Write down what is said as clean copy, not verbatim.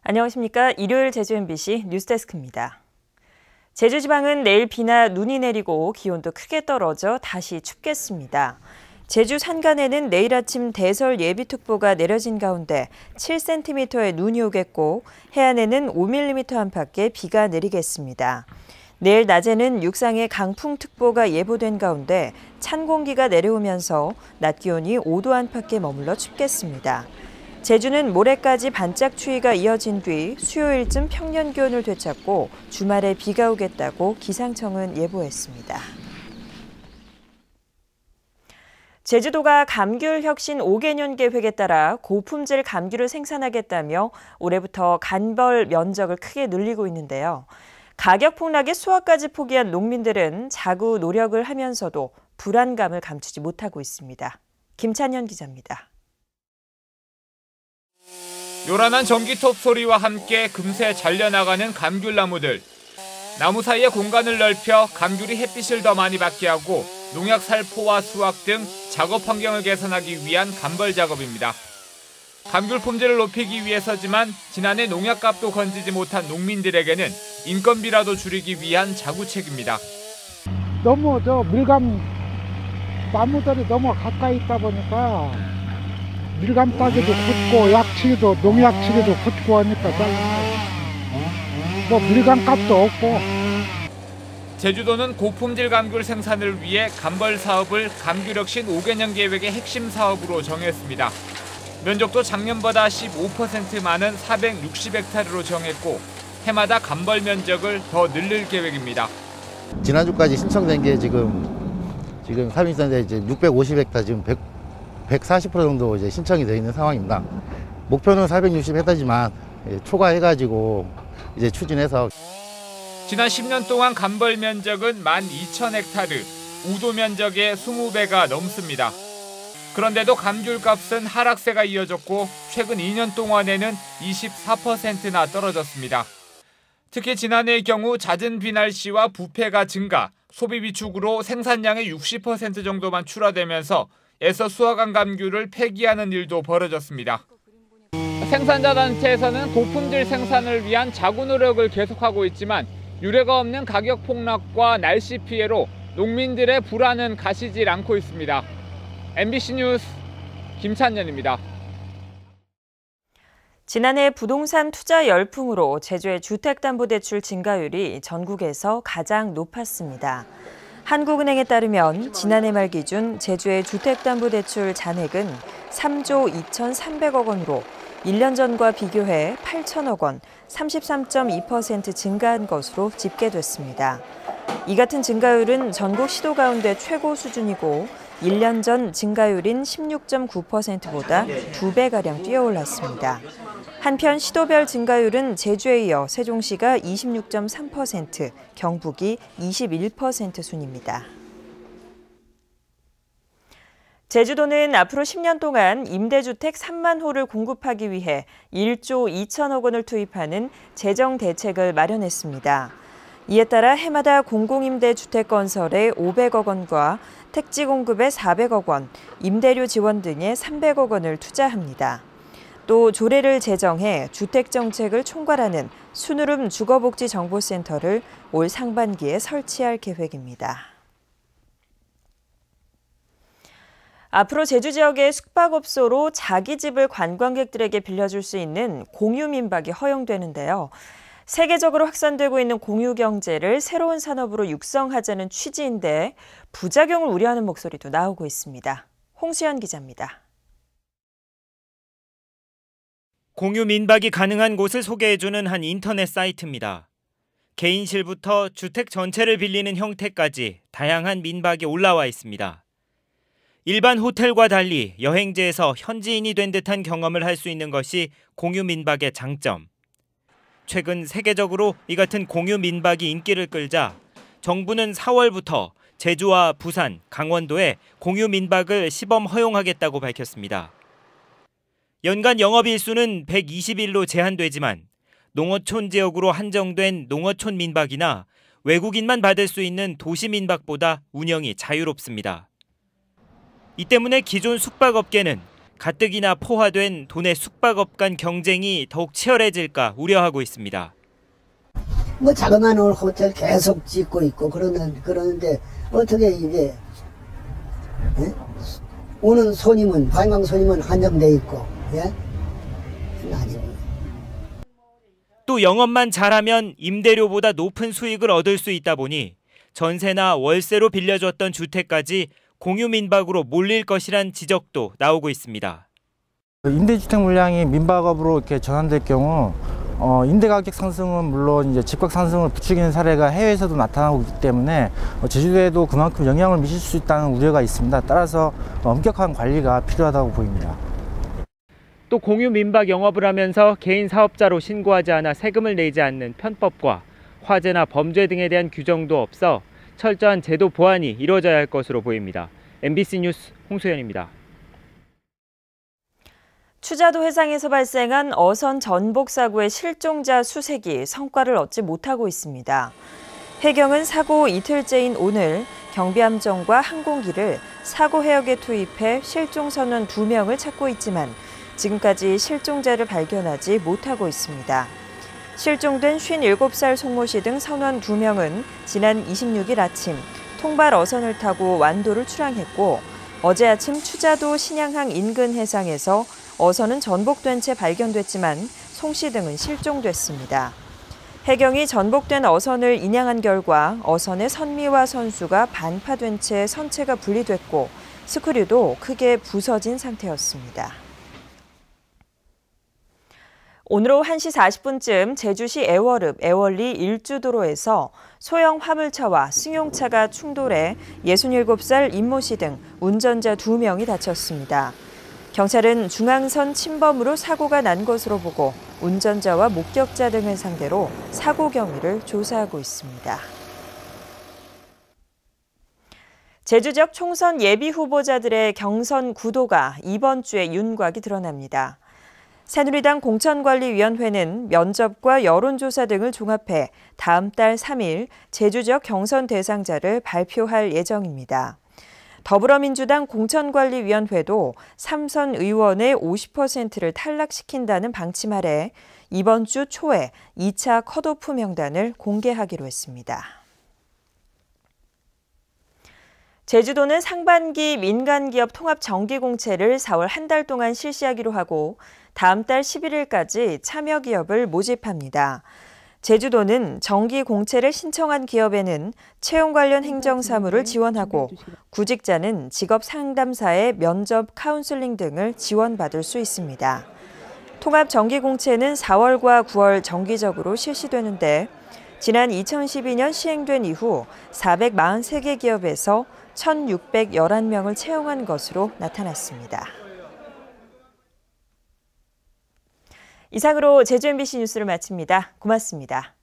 안녕하십니까. 일요일 제주 MBC 뉴스데스크입니다. 제주 지방은 내일 비나 눈이 내리고 기온도 크게 떨어져 다시 춥겠습니다. 제주 산간에는 내일 아침 대설 예비특보가 내려진 가운데 7cm의 눈이 오겠고 해안에는 5mm 안팎의 비가 내리겠습니다. 내일 낮에는 육상에 강풍특보가 예보된 가운데 찬 공기가 내려오면서 낮 기온이 5도 안팎에 머물러 춥겠습니다. 제주는 모레까지 반짝 추위가 이어진 뒤 수요일쯤 평년 기온을 되찾고 주말에 비가 오겠다고 기상청은 예보했습니다. 제주도가 감귤 혁신 5개년 계획에 따라 고품질 감귤을 생산하겠다며 올해부터 간벌 면적을 크게 늘리고 있는데요. 가격 폭락에 수확까지 포기한 농민들은 자구 노력을 하면서도 불안감을 감추지 못하고 있습니다. 김찬현 기자입니다. 요란한 전기톱 소리와 함께 금세 잘려나가는 감귤나무들. 나무 사이에 공간을 넓혀 감귤이 햇빛을 더 많이 받게 하고 농약 살포와 수확 등 작업 환경을 개선하기 위한 간벌 작업입니다. 감귤 품질을 높이기 위해서지만 지난해 농약값도 건지지 못한 농민들에게는 인건비라도 줄이기 위한 자구책입니다. 너무 밀감 나무들이 너무 가까이 있다 보니까 밀감 따기도 굳고 약치기도 농약치기도 굳고 하니까 뭐 밀감 값도 없고. 제주도는 고품질 감귤 생산을 위해 간벌 사업을 감귤혁신 5개년 계획의 핵심 사업으로 정했습니다. 면적도 작년보다 15% 많은 460헥타르로 정했고 해마다 간벌 면적을 더 늘릴 계획입니다. 지난주까지 신청된 게 지금 사민선에 이제 650헥타 지금 140% 정도 이제 신청이 되어 있는 상황입니다. 목표는 460헥타지만 초과해가지고 이제 추진해서. 지난 10년 동안 간벌 면적은 12,000헥타르, 우도 면적의 20배가 넘습니다. 그런데도 감귤값은 하락세가 이어졌고 최근 2년 동안에는 24%나 떨어졌습니다. 특히 지난해의 경우 잦은 비 날씨와 부패가 증가, 소비 비축으로 생산량의 60% 정도만 출하되면서 애써 수확한 감귤을 폐기하는 일도 벌어졌습니다. 생산자 단체에서는 고품질 생산을 위한 자구 노력을 계속하고 있지만 유례가 없는 가격 폭락과 날씨 피해로 농민들의 불안은 가시질 않고 있습니다. MBC 뉴스 김찬현입니다. 지난해 부동산 투자 열풍으로 제주의 주택담보대출 증가율이 전국에서 가장 높았습니다. 한국은행에 따르면 지난해 말 기준 제주의 주택담보대출 잔액은 3조 2,300억 원으로 1년 전과 비교해 8천억 원, 33.2% 증가한 것으로 집계됐습니다. 이 같은 증가율은 전국 시도 가운데 최고 수준이고 1년 전 증가율인 16.9%보다 2배가량 뛰어올랐습니다. 한편 시도별 증가율은 제주에 이어 세종시가 26.3%, 경북이 21% 순입니다. 제주도는 앞으로 10년 동안 임대주택 3만 호를 공급하기 위해 1조 2천억 원을 투입하는 재정 대책을 마련했습니다. 이에 따라 해마다 공공임대주택 건설에 500억 원과 택지 공급에 400억 원, 임대료 지원 등에 300억 원을 투자합니다. 또 조례를 제정해 주택정책을 총괄하는 순우름 주거복지정보센터를 올 상반기에 설치할 계획입니다. 앞으로 제주 지역의 숙박업소로 자기 집을 관광객들에게 빌려줄 수 있는 공유민박이 허용되는데요. 세계적으로 확산되고 있는 공유경제를 새로운 산업으로 육성하자는 취지인데 부작용을 우려하는 목소리도 나오고 있습니다. 홍수연 기자입니다. 공유 민박이 가능한 곳을 소개해주는 한 인터넷 사이트입니다. 개인실부터 주택 전체를 빌리는 형태까지 다양한 민박이 올라와 있습니다. 일반 호텔과 달리 여행지에서 현지인이 된 듯한 경험을 할 수 있는 것이 공유 민박의 장점. 최근 세계적으로 이 같은 공유 민박이 인기를 끌자 정부는 4월부터 제주와 부산, 강원도에 공유 민박을 시범 허용하겠다고 밝혔습니다. 연간 영업일수는 120일로 제한되지만 농어촌 지역으로 한정된 농어촌 민박이나 외국인만 받을 수 있는 도시 민박보다 운영이 자유롭습니다. 이 때문에 기존 숙박업계는 가뜩이나 포화된 도내 숙박업 간 경쟁이 더욱 치열해질까 우려하고 있습니다. 뭐 자그마한 호텔 계속 짓고 있고 그러는데 어떻게 이게 오는 손님은 관광 손님은 한정돼 있고 아니고. 또 영업만 잘하면 임대료보다 높은 수익을 얻을 수 있다 보니 전세나 월세로 빌려줬던 주택까지 공유 민박으로 몰릴 것이란 지적도 나오고 있습니다. 임대주택 물량이 민박업으로 이렇게 전환될 경우 임대 가격 상승은 물론 이제 집값 상승을 부추기는 사례가 해외에서도 나타나고 있기 때문에 제주도에도 그만큼 영향을 미칠 수 있다는 우려가 있습니다. 따라서 엄격한 관리가 필요하다고 보입니다. 또 공유 민박 영업을 하면서 개인 사업자로 신고하지 않아 세금을 내지 않는 편법과 화재나 범죄 등에 대한 규정도 없어 철저한 제도 보완이 이루어져야 할 것으로 보입니다. MBC 뉴스 홍소연입니다. 추자도 해상에서 발생한 어선 전복 사고의 실종자 수색이 성과를 얻지 못하고 있습니다. 해경은 사고 이틀째인 오늘 경비함정과 항공기를 사고 해역에 투입해 실종 선원 2명을 찾고 있지만 지금까지 실종자를 발견하지 못하고 있습니다. 실종된 57살 송모 씨 등 선원 2명은 지난 26일 아침 통발 어선을 타고 완도를 출항했고 어제 아침 추자도 신양항 인근 해상에서 어선은 전복된 채 발견됐지만 송 씨 등은 실종됐습니다. 해경이 전복된 어선을 인양한 결과 어선의 선미와 선수가 반파된 채 선체가 분리됐고 스크류도 크게 부서진 상태였습니다. 오늘 오후 1시 40분쯤 제주시 애월읍 애월리 일주도로에서 소형 화물차와 승용차가 충돌해 67살 임모 씨 등 운전자 2명이 다쳤습니다. 경찰은 중앙선 침범으로 사고가 난 것으로 보고 운전자와 목격자 등을 상대로 사고 경위를 조사하고 있습니다. 제주 지역 총선 예비 후보자들의 경선 구도가 이번 주에 윤곽이 드러납니다. 새누리당 공천관리위원회는 면접과 여론조사 등을 종합해 다음 달 3일 제주 지역 경선 대상자를 발표할 예정입니다. 더불어민주당 공천관리위원회도 3선 의원의 50%를 탈락시킨다는 방침 아래 이번 주 초에 2차 컷오프 명단을 공개하기로 했습니다. 제주도는 상반기 민간기업 통합 정기공채를 4월 한 달 동안 실시하기로 하고 다음 달 11일까지 참여 기업을 모집합니다. 제주도는 정기공채를 신청한 기업에는 채용 관련 행정사무를 지원하고 구직자는 직업상담사의 면접 카운슬링 등을 지원받을 수 있습니다. 통합 정기공채는 4월과 9월 정기적으로 실시되는데 지난 2012년 시행된 이후 443개 기업에서 1,611명을 채용한 것으로 나타났습니다. 이상으로 제주 MBC 뉴스를 마칩니다. 고맙습니다.